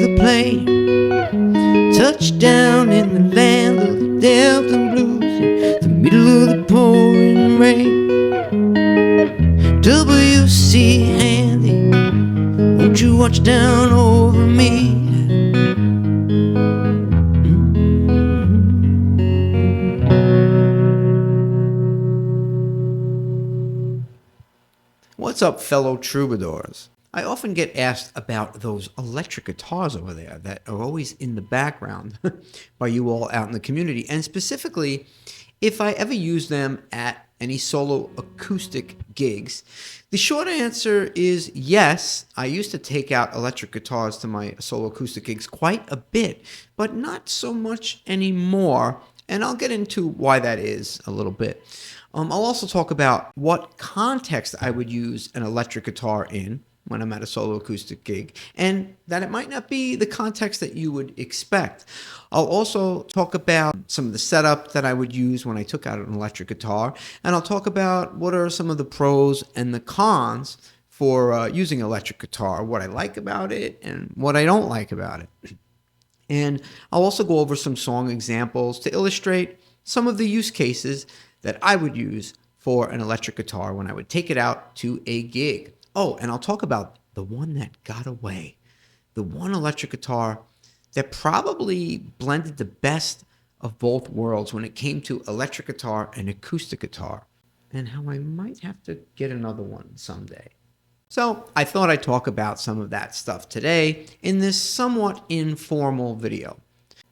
the plane, touchdown in the land of the Delta Blues, in the middle of the pouring rain. W.C. Handy, won't you watch down over me? What's up, fellow troubadours? I often get asked about those electric guitars over there that are always in the background by you all out in the community, and specifically if I ever use them at any solo acoustic gigs. The short answer is yes. I used to take out electric guitars to my solo acoustic gigs quite a bit, but not so much anymore, and I'll get into why that is a little bit. I'll also talk about what context I would use an electric guitar in when I'm at a solo acoustic gig, and that it might not be the context that you would expect. I'll also talk about some of the setup that I would use when I took out an electric guitar, and I'll talk about what are some of the pros and the cons for using electric guitar, what I like about it and what I don't like about it. And I'll also go over some song examples to illustrate some of the use cases that I would use for an electric guitar when I would take it out to a gig. Oh, and I'll talk about the one that got away, the one electric guitar that probably blended the best of both worlds when it came to electric guitar and acoustic guitar, and how I might have to get another one someday. So I thought I'd talk about some of that stuff today in this somewhat informal video.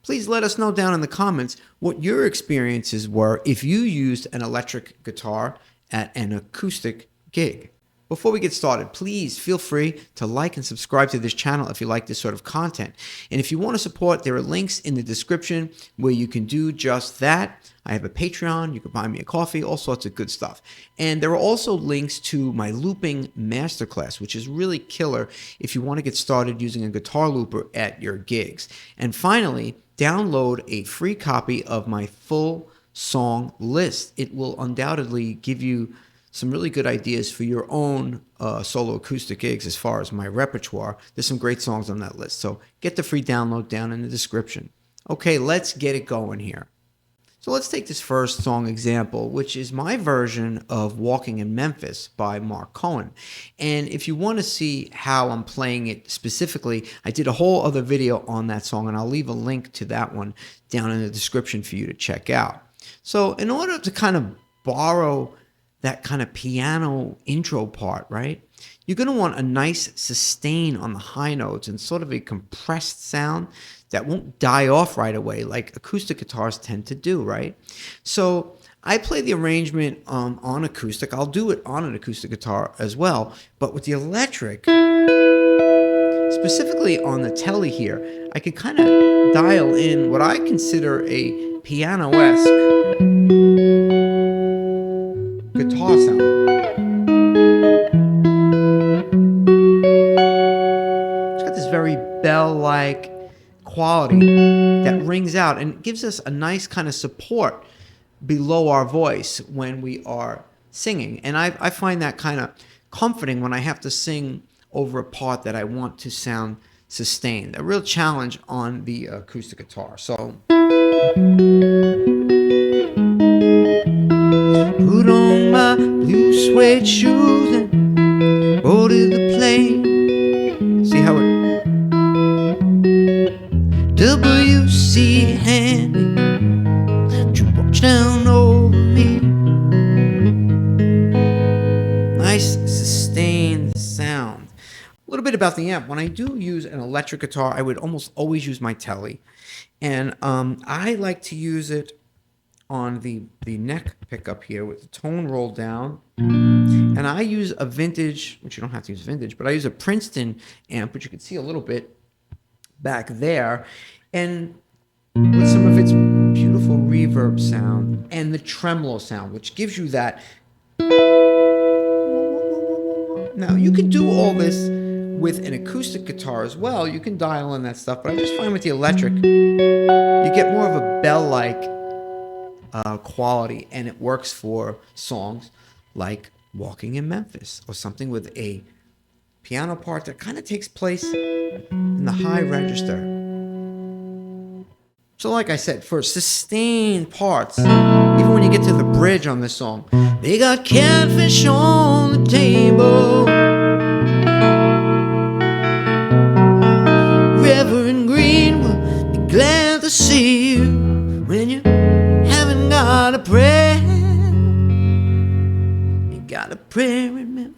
Please let us know down in the comments what your experiences were if you used an electric guitar at an acoustic gig. Before we get started, please feel free to like and subscribe to this channel if you like this sort of content. And if you want to support, there are links in the description where you can do just that. I have a Patreon, you can buy me a coffee, all sorts of good stuff. And there are also links to my looping masterclass, which is really killer if you want to get started using a guitar looper at your gigs. And finally, download a free copy of my full song list. It will undoubtedly give you some really good ideas for your own solo acoustic gigs as far as my repertoire. There's some great songs on that list, so get the free download down in the description. Okay, let's get it going here. So let's take this first song example, which is my version of Walking in Memphis by Mark Cohen. And if you want to see how I'm playing it specifically, I did a whole other video on that song, and I'll leave a link to that one down in the description for you to check out. So in order to kind of borrow that kind of piano intro part, right? You're going to want a nice sustain on the high notes and sort of a compressed sound that won't die off right away like acoustic guitars tend to do, right? So I play the arrangement on acoustic. I'll do it on an acoustic guitar as well, but with the electric, specifically on the Tele here, I can kind of dial in what I consider a piano-esque guitar sound. It's got this very bell-like quality that rings out and gives us a nice kind of support below our voice when we are singing. And I find that kind of comforting when I have to sing over a part that I want to sound sustained. A real challenge on the acoustic guitar. So put on my blue suede shoes and boarded the plane. See how it W.C. Handy, you watch down over me. Nice sustained sound. A little bit about the amp. When I do use an electric guitar, I would almost always use my Tele, and I like to use it on the neck pickup here with the tone rolled down. And I use a vintage, which you don't have to use vintage, but I use a Princeton amp, which you can see a little bit back there, and with some of its beautiful reverb sound and the tremolo sound, which gives you that. Now, you can do all this with an acoustic guitar as well. You can dial in that stuff, but I just find with the electric, you get more of a bell-like quality, and it works for songs like Walking in Memphis or something with a piano part that kind of takes place in the high register. So like I said, for sustained parts, even when you get to the bridge on this song, they got catfish on the table, Reverend Green will be glad to see you when you haven't got a prayer. You got a prayer in Memphis.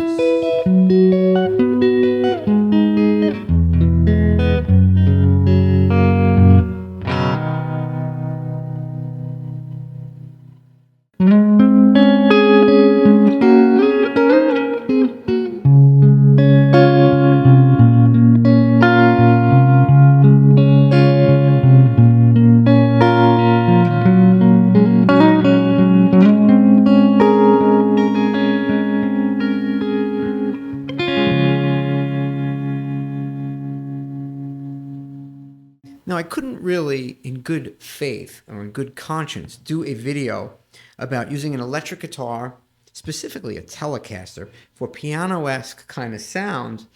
Now, I couldn't really, in good faith or in good conscience, do a video about using an electric guitar, specifically a Telecaster, for piano-esque kind of sound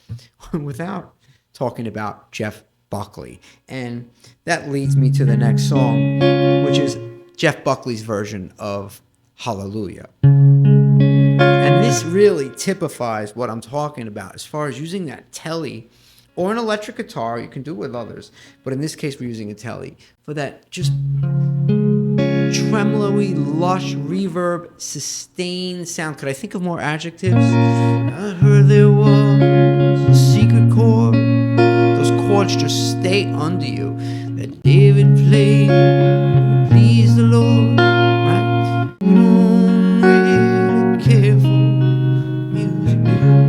without talking about Jeff Buckley. And that leads me to the next song, which is Jeff Buckley's version of Hallelujah. And this really typifies what I'm talking about as far as using that Tele or an electric guitar. You can do it with others, but in this case we're using a Tele for that just tremolo-y, lush, reverb, sustained sound. Could I think of more adjectives? I heard there was a secret chord. Those chords just stay under you that David played, please the Lord, right? We don't really care for music now.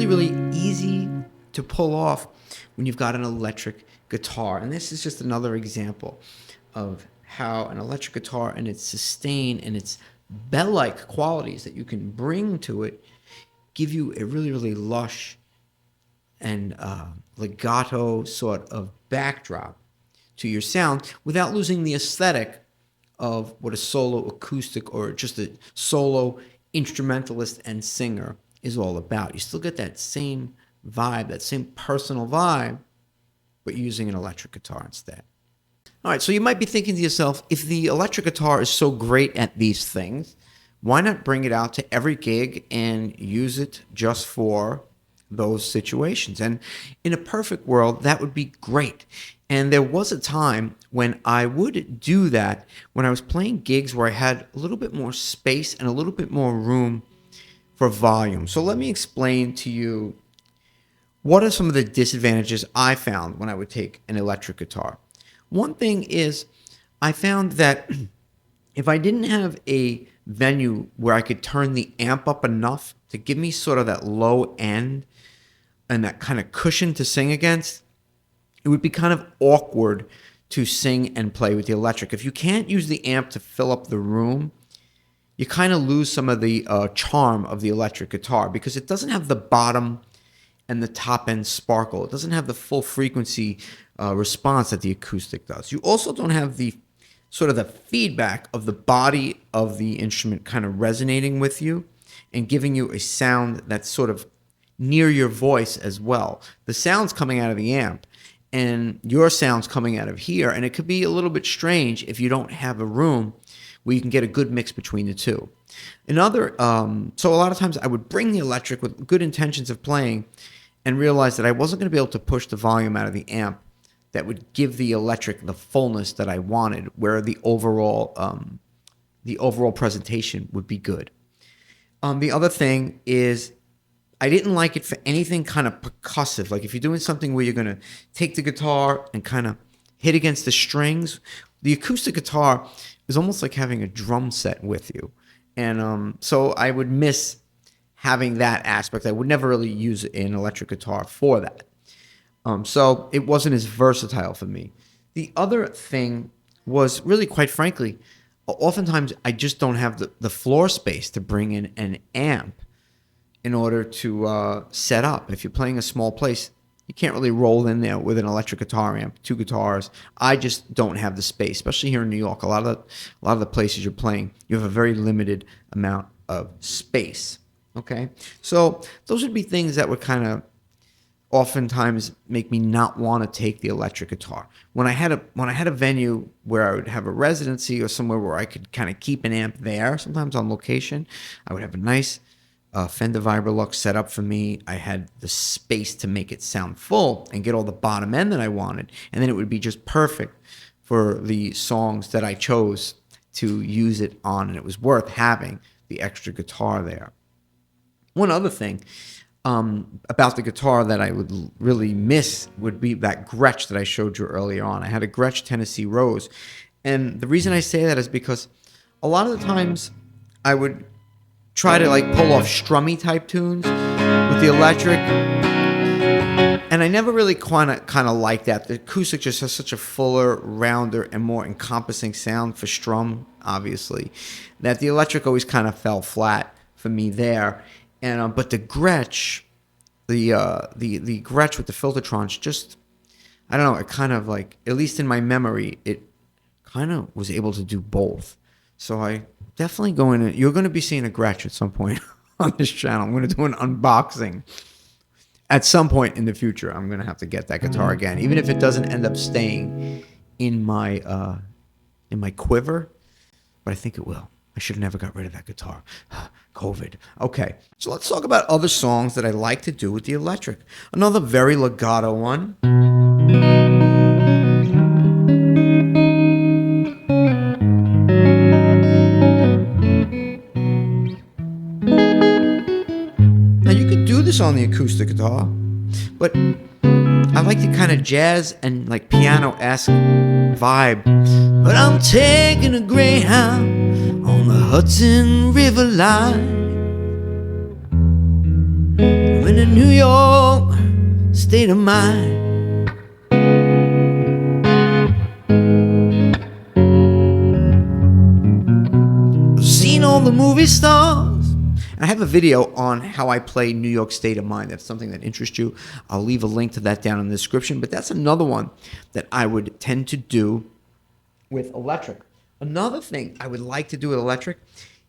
Really easy to pull off when you've got an electric guitar. And this is just another example of how an electric guitar and its sustain and its bell-like qualities that you can bring to it give you a really lush and legato sort of backdrop to your sound without losing the aesthetic of what a solo acoustic or just a solo instrumentalist and singer is all about. You still get that same vibe, that same personal vibe, but using an electric guitar instead. All right, so you might be thinking to yourself, if the electric guitar is so great at these things, why not bring it out to every gig and use it just for those situations? And in a perfect world, that would be great. And there was a time when I would do that when I was playing gigs where I had a little bit more space and a little bit more room for volume. So let me explain to you what are some of the disadvantages I found when I would take an electric guitar. One thing is I found that if I didn't have a venue where I could turn the amp up enough to give me sort of that low end and that kind of cushion to sing against, it would be kind of awkward to sing and play with the electric. If you can't use the amp to fill up the room, you kind of lose some of the charm of the electric guitar because it doesn't have the bottom and the top end sparkle. It doesn't have the full frequency response that the acoustic does. You also don't have the sort of the feedback of the body of the instrument kind of resonating with you and giving you a sound that's sort of near your voice as well. The sound's coming out of the amp and your sound's coming out of here, and it could be a little bit strange if you don't have a room where you can get a good mix between the two. So a lot of times I would bring the electric with good intentions of playing and realize that I wasn't going to be able to push the volume out of the amp that would give the electric the fullness that I wanted, where the overall presentation would be good. The other thing is I didn't like it for anything kind of percussive. Like if you're doing something where you're going to take the guitar and kind of hit against the strings, the acoustic guitar is almost like having a drum set with you. And so I would miss having that aspect. I would never really use an electric guitar for that. So it wasn't as versatile for me. The other thing was really, quite frankly, oftentimes I just don't have the floor space to bring in an amp in order to set up. If you're playing a small place, You can't really roll in there with an electric guitar amp, 2 guitars. I just don't have the space, especially here in New York. A lot of the places you're playing, you have a very limited amount of space. Okay, so those would be things that would kind of oftentimes make me not want to take the electric guitar. When I had a venue where I would have a residency or somewhere where I could kind of keep an amp there, sometimes on location, I would have a nice Fender Vibrolux set up for me. I had the space to make it sound full and get all the bottom end that I wanted, and then it would be just perfect for the songs that I chose to use it on, and it was worth having the extra guitar there. One other thing about the guitar that I would really miss would be that Gretsch that I showed you earlier on. I had a Gretsch Tennessee Rose, and the reason I say that is because a lot of the times I would try to like pull off strummy type tunes with the electric, and I never really kind of like that. The acoustic just has such a fuller, rounder, and more encompassing sound for strum, obviously, that the electric always kind of fell flat for me there. And but the Gretsch, the Gretsch with the Filtertrons, just, I don't know, it kind of like, at least in my memory, it kind of was able to do both. So I definitely you're going to be seeing a Gretsch at some point on this channel. I'm going to do an unboxing at some point in the future. I'm going to have to get that guitar again, even if it doesn't end up staying in my quiver, but I think it will. I should have never got rid of that guitar. COVID. Okay, so let's talk about other songs that I like to do with the electric. Another very legato one. Now you could do this on the acoustic guitar, but I like the kind of jazz and like piano-esque vibe. But I'm taking a Greyhound on the Hudson River line. I'm in a New York state of mind. I've seen all the movie stars. I have a video on how I play New York State of Mind. That's something that interests you. I'll leave a link to that down in the description. But that's another one that I would tend to do with electric. Another thing I would like to do with electric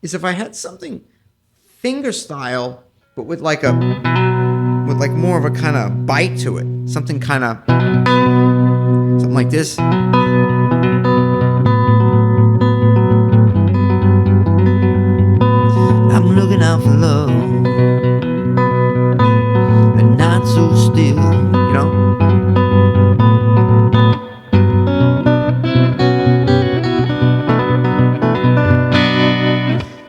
is if I had something finger style, but with like more of a kind of bite to it. Something like this. I'm looking out for love and not so still, you know?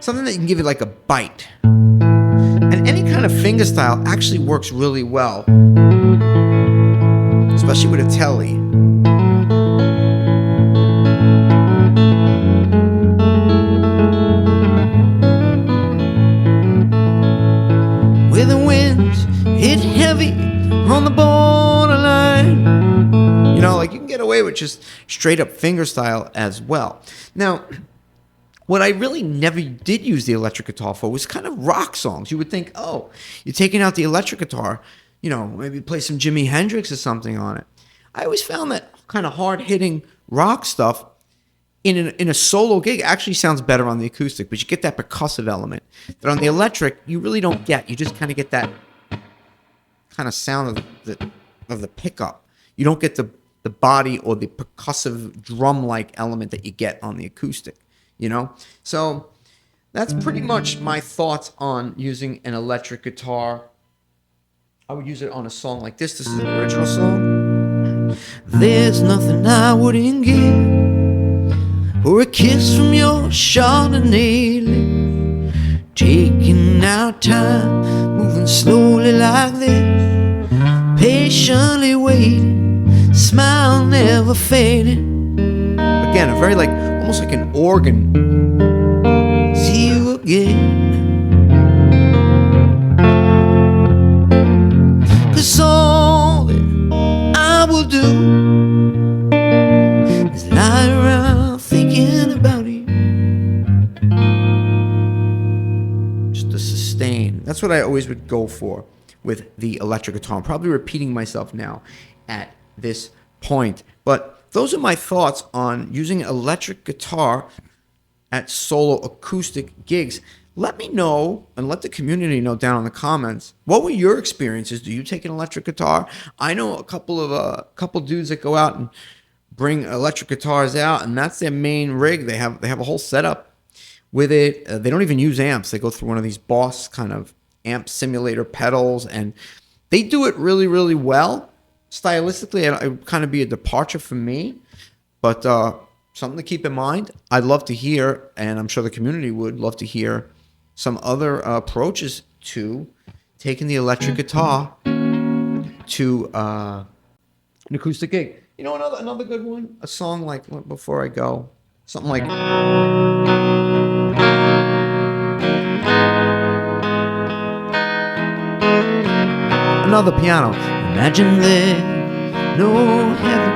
Something that you can give it like a bite. And any kind of finger style actually works really well, especially with a telly. Where the winds hit heavy on the borderline. You know, like you can get away with just straight up finger style as well. Now, what I really never did use the electric guitar for was kind of rock songs. You would think, oh, you're taking out the electric guitar, you know, maybe play some Jimi Hendrix or something on it. I always found that kind of hard-hitting rock stuff in a solo gig actually sounds better on the acoustic, but you get that percussive element that on the electric you really don't get. You just kind of get that kind of sound of the pickup. You don't get the body or the percussive drum-like element that you get on the acoustic. You know, so that's pretty much my thoughts on using an electric guitar. I would use it on a song like this. This is an original song. There's nothing I wouldn't give for a kiss from your Chardonnay lips. Taking our time, moving slowly like this, patiently waiting, smile never fading. Again, a very almost like an organ. See you again. 'Cause all that I will do is lie around thinking about you. Just a sustain. That's what I always would go for with the electric guitar. I'm probably repeating myself now at this point, but those are my thoughts on using electric guitar at solo acoustic gigs. Let me know and let the community know down in the comments. What were your experiences? Do you take an electric guitar? I know a couple dudes that go out and bring electric guitars out, and that's their main rig. They have a whole setup with it. They don't even use amps. They go through one of these Boss kind of amp simulator pedals, and they do it really, really well. Stylistically, it would kind of be a departure for me, but something to keep in mind. I'd love to hear, and I'm sure the community would love to hear, some other approaches to taking the electric guitar to an acoustic gig. You know, another good one, a song like, before I go, something like another piano. Imagine there's no heaven.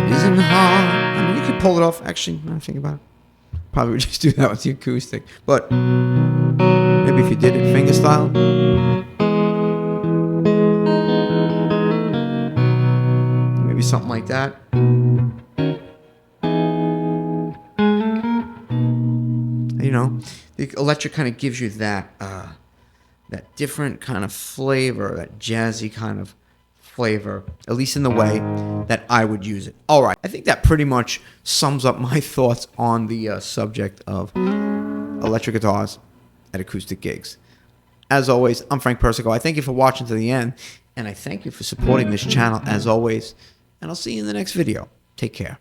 It isn't hard. I mean, you could pull it off. Actually, when I think about it, probably would just do that with the acoustic. But maybe if you did it finger style. Maybe something like that. You know, the electric kind of gives you that that different kind of flavor, that jazzy kind of flavor, at least in the way that I would use it. All right, I think that pretty much sums up my thoughts on the subject of electric guitars at acoustic gigs. As always, I'm Frank Persico. I thank you for watching to the end, and I thank you for supporting this channel as always, and I'll see you in the next video. Take care.